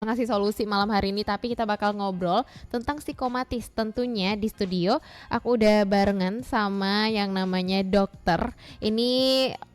ngasih solusi malam hari ini, tapi kita bakal ngobrol tentang psikomatis. Tentunya di studio aku udah barengan sama yang namanya dokter. Ini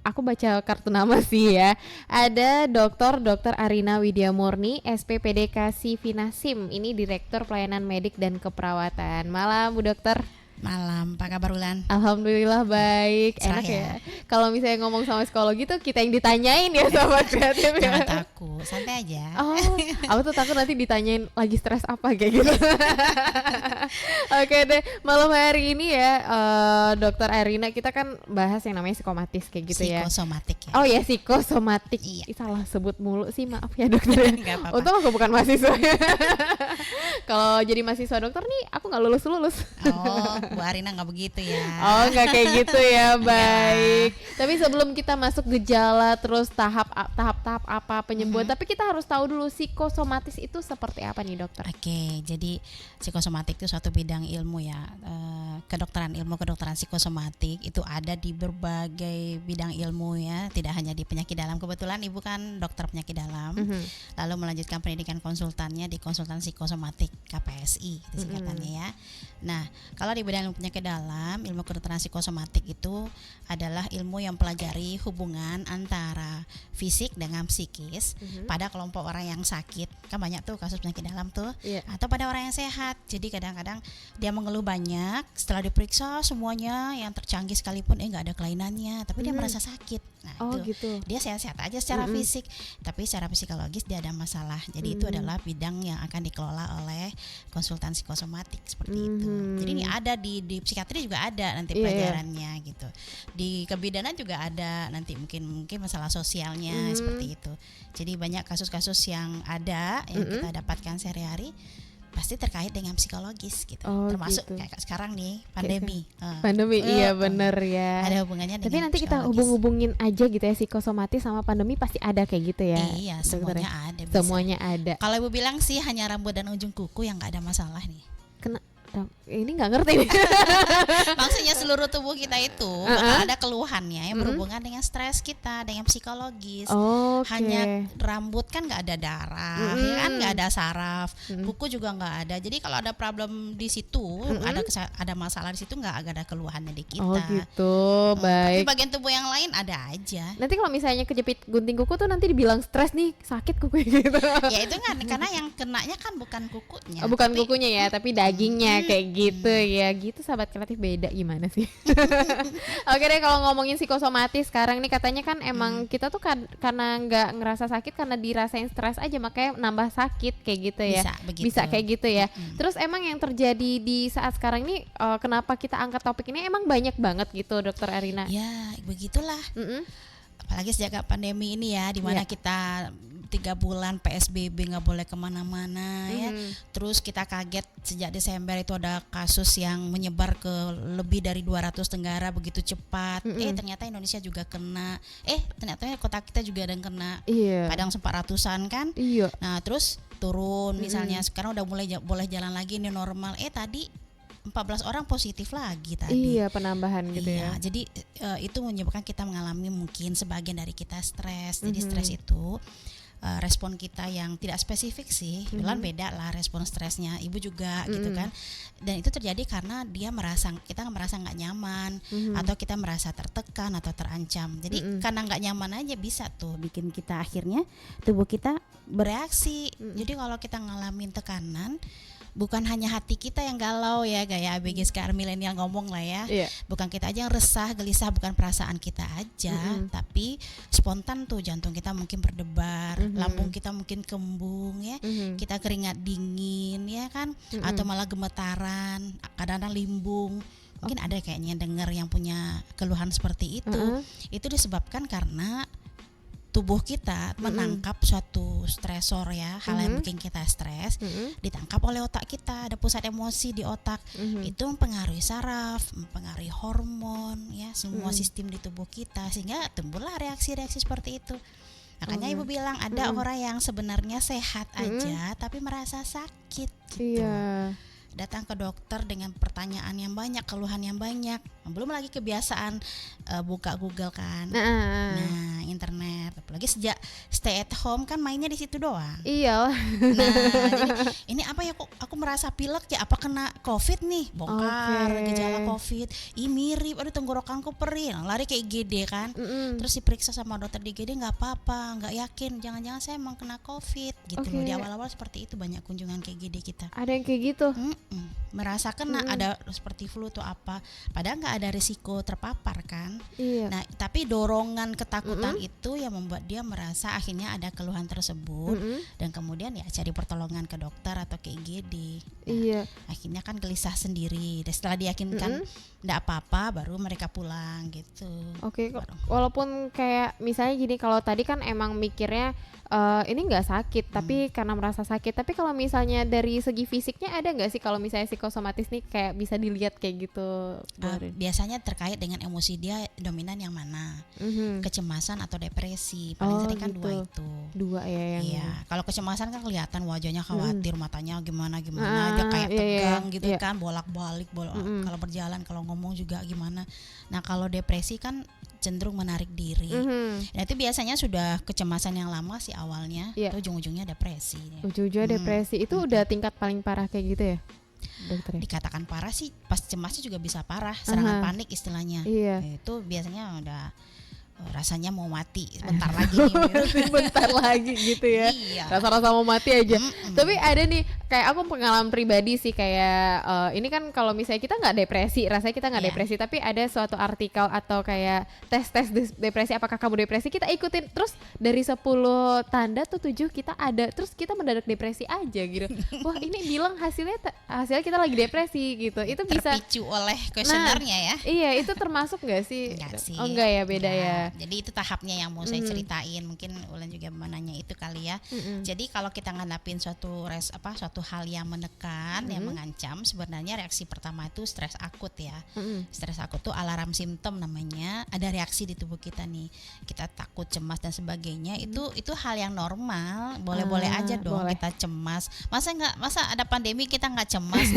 aku baca kartu nama sih ya. Ada Dr. Arina Widya Murni, SPPDK Sivinasim. Ini Direktur Pelayanan Medik dan Keperawatan. Malam Bu Dokter. Malam, apa kabar Ulan? Alhamdulillah baik. Enak ya. Kalau misalnya ngomong sama psikologi tuh kita yang ditanyain ya sama kreatif ya. Jangan takut, santai aja. Oh, aku tuh takut nanti ditanyain lagi stres apa kayak gitu. Oke deh, malam hari ini ya Dokter Arina kita kan bahas yang namanya psikomatis kayak gitu ya. Psikosomatik ya. Oh ya, psikosomatik. Iya. Salah sebut mulu sih, maaf ya dokter. Nggak apa-apa. Untung aku bukan mahasiswa. Kalau jadi mahasiswa dokter nih aku nggak lulus. Oh, Bu Arina nggak begitu ya. Oh, nggak kayak gitu ya, baik. Tapi sebelum kita masuk gejala terus tahap apa penyembuhan, tapi kita harus tahu dulu psikosomatis itu seperti apa nih dokter? Oke, jadi psikosomatik itu suatu bidang ilmu ya. Kedokteran psikosomatik itu ada di berbagai bidang ilmu ya, tidak hanya di penyakit dalam. Kebetulan Ibu kan dokter penyakit dalam, lalu melanjutkan pendidikan konsultannya di konsultan psikosomatik KPSI itu singkatannya ya. Nah, kalau di bidang penyakit dalam, ilmu kedokteran psikosomatik itu adalah ilmu yang pelajari hubungan antara fisik dengan psikis pada kelompok orang yang sakit. Kan banyak tuh kasus penyakit dalam tuh, atau pada orang yang sehat. Jadi kadang-kadang dia mengeluh banyak, setelah diperiksa semuanya yang tercanggih sekalipun nggak ada kelainannya, tapi dia merasa sakit. Nah, gitu. Dia sehat-sehat aja secara fisik, tapi secara psikologis dia ada masalah. Jadi itu adalah bidang yang akan dikelola oleh konsultan psikosomatik seperti itu. Jadi ini ada di psikiatri juga ada nanti pelajarannya gitu. Di kebidanan juga ada nanti mungkin masalah sosialnya seperti itu. Jadi banyak kasus-kasus yang ada yang kita dapatkan sehari-hari pasti terkait dengan psikologis gitu. Termasuk gitu. kayak sekarang nih pandemi. Iya bener ya. Ada hubungannya dengan tapi nanti kita psikologis. hubung-hubungin aja gitu ya, psikosomatis sama pandemi pasti ada kayak gitu ya. Iya, semuanya ada. Bisa. Semuanya ada. Kalau Ibu bilang sih hanya rambut dan ujung kuku yang nggak ada masalah nih. Ini nggak ngerti nih. Maksudnya seluruh tubuh kita itu bakal ada keluhannya yang berhubungan dengan stres kita, dengan psikologis. Hanya rambut kan nggak ada darah, ya kan nggak ada saraf, kuku juga nggak ada. Jadi kalau ada problem di situ, ada masalah di situ nggak ada keluhannya di kita. Oh gitu, baik. Tapi bagian tubuh yang lain ada aja. Nanti kalau misalnya kejepit gunting kuku tuh nanti dibilang stres nih, sakit kuku gitu. Ya itu kan karena yang kenanya kan bukan kukunya. Bukan kukunya ya, tapi dagingnya kayak gitu ya. Gitu sahabat kreatif, beda gimana sih? Oke deh, kalau ngomongin psikosomatis sekarang nih katanya kan emang kita tuh karena nggak ngerasa sakit karena dirasain stres aja makanya nambah sakit kayak gitu ya. Bisa kayak gitu ya. Terus emang yang terjadi di saat sekarang ini kenapa kita angkat topik ini emang banyak banget gitu Dokter Arina? Ya begitulah. Apalagi sejak pandemi ini ya, dimana kita 3 bulan PSBB nggak boleh kemana-mana ya. Terus kita kaget sejak Desember itu ada kasus yang menyebar ke lebih dari 200 negara begitu cepat. Ternyata Indonesia juga kena. Ternyata kota kita juga ada yang kena. Padang sempat ratusan kan. Nah terus turun misalnya sekarang udah mulai boleh jalan lagi ini normal. Tadi 14 orang positif lagi tadi. Iya, penambahan gitu ya. Jadi itu menyebabkan kita mengalami mungkin sebagian dari kita stres. Jadi stres itu respon kita yang tidak spesifik sih, beda lah respon stresnya. Ibu juga gitu kan. Dan itu terjadi karena kita merasa nggak nyaman atau kita merasa tertekan atau terancam. Jadi karena nggak nyaman aja bisa tuh bikin kita akhirnya tubuh kita bereaksi. Jadi kalau kita ngalamin tekanan, bukan hanya hati kita yang galau ya, gaya ABG sekarang milenial ngomong lah ya. Bukan kita aja yang resah, gelisah, bukan perasaan kita aja, tapi spontan tuh jantung kita mungkin berdebar, lambung kita mungkin kembung ya, kita keringat dingin ya kan, atau malah gemetaran, kadang-kadang limbung. Mungkin ada kayaknya dengar yang punya keluhan seperti itu. Itu disebabkan karena tubuh kita menangkap suatu stresor ya, hal yang bikin kita stres, ditangkap oleh otak kita, ada pusat emosi di otak, itu mempengaruhi saraf, mempengaruhi hormon ya, semua sistem di tubuh kita, sehingga timbullah reaksi-reaksi seperti itu. Makanya Ibu bilang ada orang yang sebenarnya sehat aja tapi merasa sakit gitu. datang ke dokter dengan pertanyaan yang banyak, keluhan yang banyak, belum lagi kebiasaan buka Google kan, nah internet, apalagi sejak stay at home kan mainnya di situ doang. Iya. Nah, jadi ini apa ya, kok aku merasa pilek ya, apa kena COVID nih, bongkar gejala COVID, mirip, aduh tenggorokanku perih, lari ke IGD kan, terus diperiksa sama dokter di IGD nggak apa-apa, nggak yakin, jangan-jangan saya emang kena COVID gitu loh. Di awal-awal seperti itu banyak kunjungan ke IGD kita. Ada yang kayak gitu. Merasa kena ada seperti flu atau apa, padahal nggak ada risiko terpapar kan. Iya. Nah tapi dorongan ketakutan itu yang membuat dia merasa akhirnya ada keluhan tersebut, dan kemudian ya cari pertolongan ke dokter atau ke IGD. Iya. Akhirnya kan gelisah sendiri, dan setelah diyakinkan nggak apa-apa baru mereka pulang gitu. Oke, walaupun kayak misalnya gini, kalau tadi kan emang mikirnya ini nggak sakit, tapi karena merasa sakit. Tapi kalau misalnya dari segi fisiknya ada nggak sih kalau misalnya psikosomatis nih kayak bisa dilihat kayak gitu? Biasanya terkait dengan emosi dia dominan yang mana, kecemasan atau depresi. Paling sering kan dua itu. Dua ya yang. Iya, kalau kecemasan kan kelihatan wajahnya khawatir, matanya gimana dia kayak tegang gitu kan, bolak-balik, kalau berjalan, kalau ngomong juga gimana. Nah kalau depresi kan cenderung menarik diri. Nah itu biasanya sudah kecemasan yang lama sih awalnya, itu ujung-ujungnya depresi. Ujung-ujungnya depresi itu udah tingkat paling parah kayak gitu ya, dokter? Dikatakan parah sih, pas cemasnya juga bisa parah, serangan panik istilahnya. Itu biasanya udah rasanya mau mati bentar lagi nih. Bentar lagi gitu ya. Rasa-rasa mau mati aja. Tapi ada nih kayak aku pengalaman pribadi sih, kayak ini kan kalau misalnya kita nggak depresi, rasanya kita nggak depresi, tapi ada suatu artikel atau kayak tes depresi, apakah kamu depresi, kita ikutin terus dari 10 tanda tuh 7 kita ada, terus kita mendadak depresi aja gitu. Wah ini bilang hasilnya kita lagi depresi gitu. Itu bisa terpicu oleh kuesionernya ya. Iya, itu termasuk nggak sih? Enggak sih. Oh enggak ya, beda ya. Jadi itu tahapnya yang mau saya ceritain. Mungkin Ulan juga menanya itu kali ya. Jadi kalau kita ngadapin suatu hal yang menekan, yang mengancam, sebenarnya reaksi pertama itu stres akut ya. Stres akut tuh alarm simptom namanya. Ada reaksi di tubuh kita nih. Kita takut, cemas dan sebagainya. Itu hal yang normal. Boleh-boleh aja dong kita cemas. Masa ada pandemi kita nggak cemas?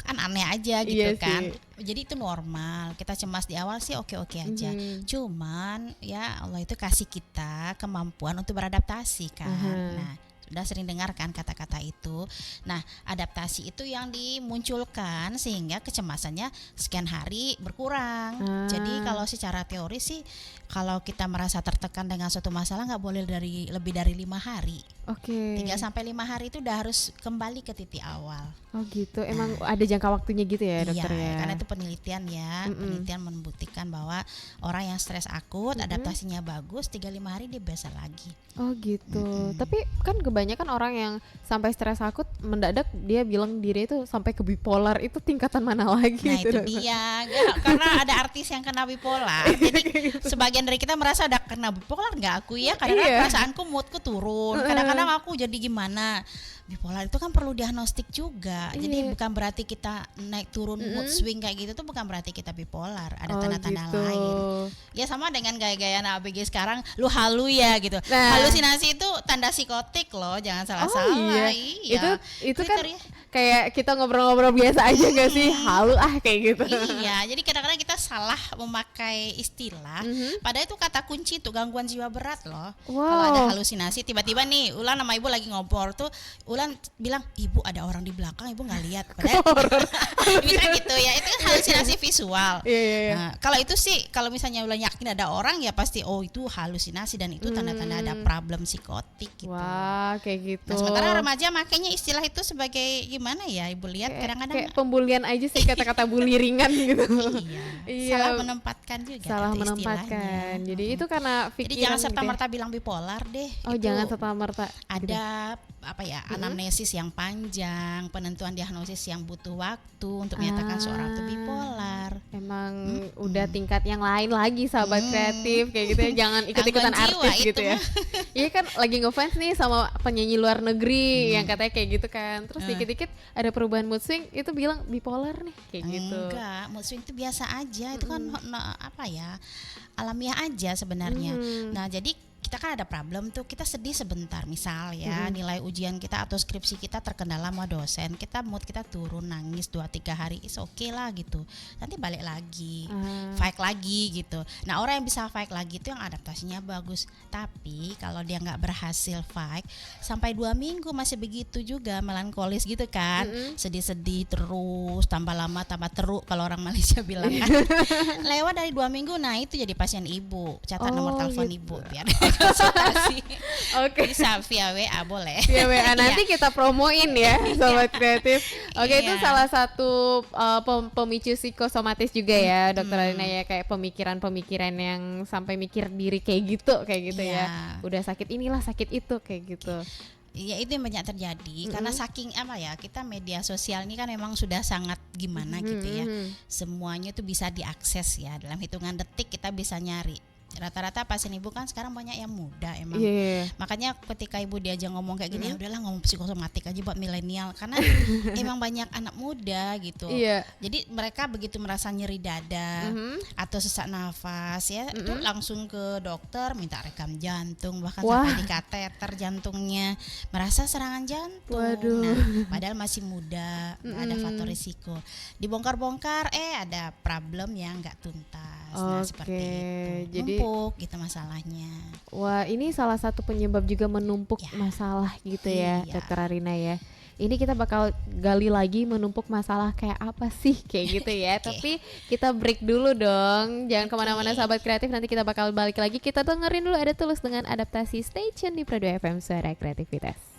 Kan aneh aja gitu kan. Jadi itu normal. Kita cemas di awal sih oke-oke aja. Cuman ya Allah itu kasih kita kemampuan untuk beradaptasi kan. Nah, sudah sering dengar kan kata-kata itu. Nah, adaptasi itu yang dimunculkan sehingga kecemasannya sekian hari berkurang. Jadi kalau secara teori sih, kalau kita merasa tertekan dengan suatu masalah nggak boleh lebih dari 5 hari. 3-5 hari itu udah harus kembali ke titik awal. Oh gitu, emang ada jangka waktunya gitu ya dokter ya? Iya, karena itu penelitian ya. Penelitian membuktikan bahwa orang yang stres akut, adaptasinya bagus, 3-5 hari dia biasa lagi. Oh gitu. Tapi kan kebanyakan orang yang sampai stres akut mendadak dia bilang diri itu sampai ke bipolar, itu tingkatan mana lagi? Nah itu dia, karena ada artis yang kena bipolar. Jadi sebagian dari kita merasa udah kena bipolar nggak aku ya? Kadang-kadang perasaanku, moodku turun. Kadang-kadang aku jadi gimana? Bipolar itu kan perlu diagnostik juga. Jadi bukan berarti kita naik turun mood swing kayak gitu tuh bukan berarti kita bipolar. Ada tanda-tanda lain. Ya sama dengan gaya-gaya anak ABG sekarang, lu halu ya gitu. Halusinasi itu tanda psikotik loh, jangan salah-salah. Iya. Itu kan kayak kita ngobrol-ngobrol biasa aja gak sih? Halu kayak gitu. Iya, jadi kadang-kadang kita salah memakai istilah. Padahal itu kata kunci untuk gangguan jiwa berat loh. Kalau ada halusinasi, tiba-tiba nih Ulan sama Ibu lagi ngobrol tuh, Ulan bilang, Ibu ada orang di belakang, Ibu nggak lihat. Padahal bisa gitu ya, itu kan halusinasi visual. Nah, kalau itu sih, kalau misalnya Ulan yakin ada orang ya pasti itu halusinasi dan itu tanda-tanda ada problem psikotik gitu. Wah, kayak gitu. Nah, sementara remaja makanya istilah itu sebagai gimana ya, Ibu lihat kadang-kadang kayak pembulian aja sih, kata-kata bully ringan gitu. Iya. Salah menempatkan juga. Salah menempatkan. Jadi itu karena pikiran. Jadi jangan serta-merta bilang bipolar deh. Oh, jangan serta-merta. Ada anamnesis yang panjang, penentuan diagnosis yang butuh waktu untuk menyatakan seorang itu bipolar. Emang udah tingkat yang lain lagi, sahabat kreatif kayak gitu ya. Jangan ikut-ikutan artis gitu ya. Iya kan lagi ngefans nih sama penyanyi luar negeri yang katanya kayak gitu kan. Terus dikit-dikit ada perubahan mood swing, itu bilang bipolar nih kayak gitu. Enggak, mood swing itu biasa aja. Itu kan alamiah aja sebenarnya. Nah, jadi kita kan ada problem tuh, kita sedih sebentar misal ya, nilai ujian kita atau skripsi kita terkendala sama dosen, kita mood kita turun, nangis 2-3 hari, is okay lah gitu, nanti balik lagi, fight lagi gitu. Nah orang yang bisa fight lagi itu yang adaptasinya bagus. Tapi kalau dia nggak berhasil fight sampai 2 minggu masih begitu juga, melankolis gitu kan, sedih-sedih terus, tambah lama tambah teruk kalau orang Malaysia bilang kan. Lewat dari 2 minggu, nah itu jadi pasien ibu, catat nomor telepon ibu biar konsultasi. Oke. Bisa via WA boleh. Via WA nanti kita promoin ya Sobat Kreatif. Oke, itu salah satu pemicu psikosomatis juga ya Dokter Alina ya, kayak pemikiran-pemikiran yang sampai mikir diri kayak gitu ya. Udah sakit inilah sakit itu kayak gitu. Ya itu yang banyak terjadi karena saking apa ya, kita media sosial ini kan memang sudah sangat gimana gitu ya, semuanya tuh bisa diakses ya, dalam hitungan detik kita bisa nyari. Rata-rata pasien ibu kan sekarang banyak yang muda emang, makanya ketika ibu diajak ngomong kayak gini, ya udahlah ngomong psikosomatik aja buat milenial karena emang banyak anak muda gitu. Jadi mereka begitu merasa nyeri dada atau sesak nafas ya, itu langsung ke dokter minta rekam jantung, bahkan sampai di kateter jantungnya, merasa serangan jantung. Nah, padahal masih muda, nggak ada faktor risiko. Dibongkar-bongkar ada problem yang nggak tuntas. Nah seperti itu, jadi numpuk gitu masalahnya. Wah, ini salah satu penyebab juga menumpuk masalah gitu ya Dokter Arina ya. Ini kita bakal gali lagi menumpuk masalah kayak apa sih kayak gitu ya. Tapi kita break dulu dong, jangan kemana-mana Sahabat Kreatif, nanti kita bakal balik lagi. Kita dengerin dulu Ada Tulus dengan Adaptasi. Stay tune di Pro 2 FM Suara Kreativitas.